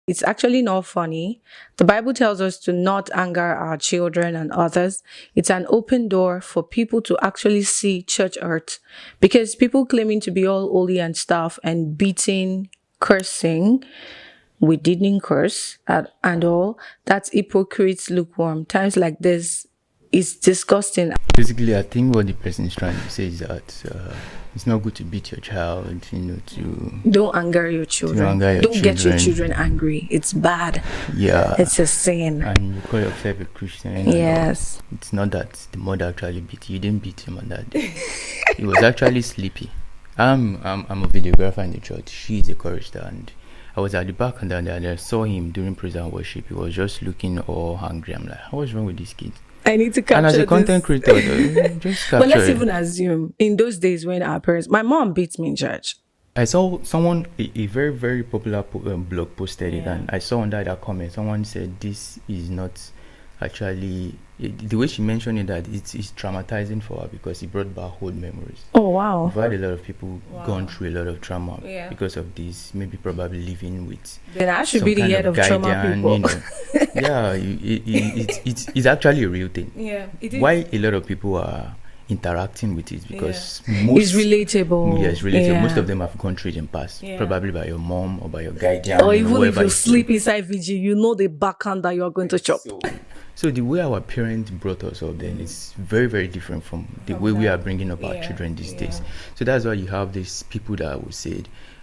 It's actually not funny. The Bible tells us to not anger our children and others. It's an open door for people to actually see church hurt because people claiming to be all holy and stuff and beating, cursing, we didn't curse and all. That's hypocrites lukewarm. Times like this is disgusting. Basically, I think what the person is trying to say is that it's not good to beat your child, to don't anger your children. Don't get your children angry. It's bad. Yeah, it's a sin. And you call yourself a Christian. Yes, it's not that the mother actually beat you. You didn't beat him on that day. He was actually sleepy. I'm a videographer in the church. She's a chorister, and I was at the back and I saw him during praise and worship. He was just looking all hungry. I'm like, what's wrong with these kids? I need to capture and as a content this. creator, just capture. But let's even assume in those days when our parents, my mom beats me in church. I saw someone, a very, very popular blog posted it, and I saw under that comment, someone said this is not actually, the way she mentioned it, that it's traumatizing for her because it brought back old memories. Oh, wow. We've had a lot of people gone through a lot of trauma because of this, maybe probably living with. Then I should be the head of trauma people. Yeah, it's actually a real thing. Yeah, it is. Why a lot of people are interacting with it because it's relatable. Yeah, it's relatable. Most of them have gone through it in the past, probably by your mom or by your guardian. Or even if you sleep inside VG, you know the backhand that you're going to chop. So the way our parents brought us up then is very, very different from the way we are bringing up our children these days. So that's why you have these people that will say,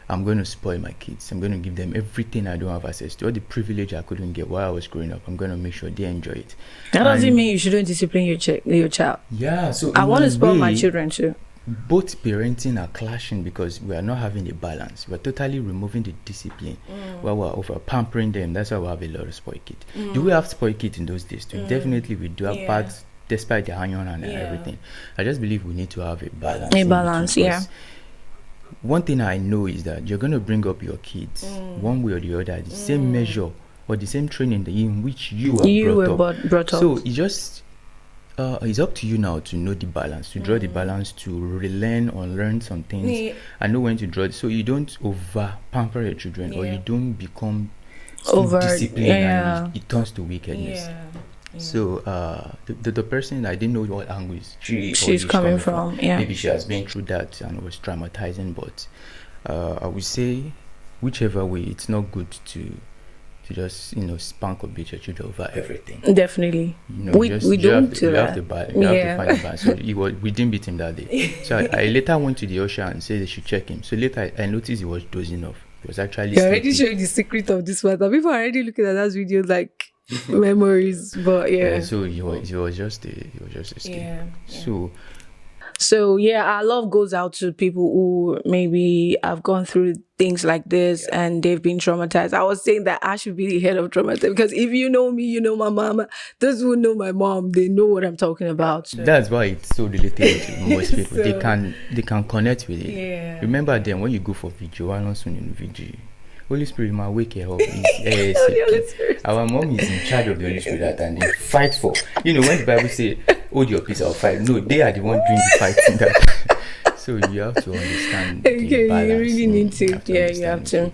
I'm going to spoil my kids. I'm going to give them everything I don't have access to. All the privilege I couldn't get while I was growing up, I'm going to make sure they enjoy it. That doesn't mean you shouldn't discipline your child. Yeah. So I want to spoil my children too. Both parenting are clashing because we are not having a balance. We're totally removing the discipline while we're over pampering them. That's why we have a lot of spoiled kids. Do we have spoiled kids in those days too? Definitely we do have parts despite the hang on and everything. I just believe we need to have a balance. A balance, yeah. One thing I know is that you're going to bring up your kids one way or the other, the same measure or the same training in which you were brought up. So it just it's up to you now to know the balance, to draw the balance, to relearn or learn some things and know when to draw it, so you don't over pamper your children or you don't become over disciplined and it turns to wickedness. So the person, I didn't know what angle she's coming from. Maybe she has been through that and it was traumatizing, but I would say whichever way, it's not good to just spank or beat your children over everything. Definitely. We don't do that. You have to find a balance. So we didn't beat him that day. So I later went to the ocean and said they should check him. So later I noticed he was dozing off. He was actually You're already showing the secret of this matter. People are already looking at that video like memories, but so he was just a skin. So our love goes out to people who maybe have gone through things like this and they've been traumatized. I was saying that I should be the head of trauma because if you know me, you know my mama. Those who know my mom, they know what I'm talking about. So. That's why it's so relatable to most people. So, they can connect with it. Remember then when you go for vigil, I soon in vigil. Holy Spirit might wake her up. Our mom is in charge of the Holy Spirit and they fight for. When the Bible says, hold your peace, I'll fight. No, they are the one doing the fighting. That. So you have to understand the balance. You really need to. You have to.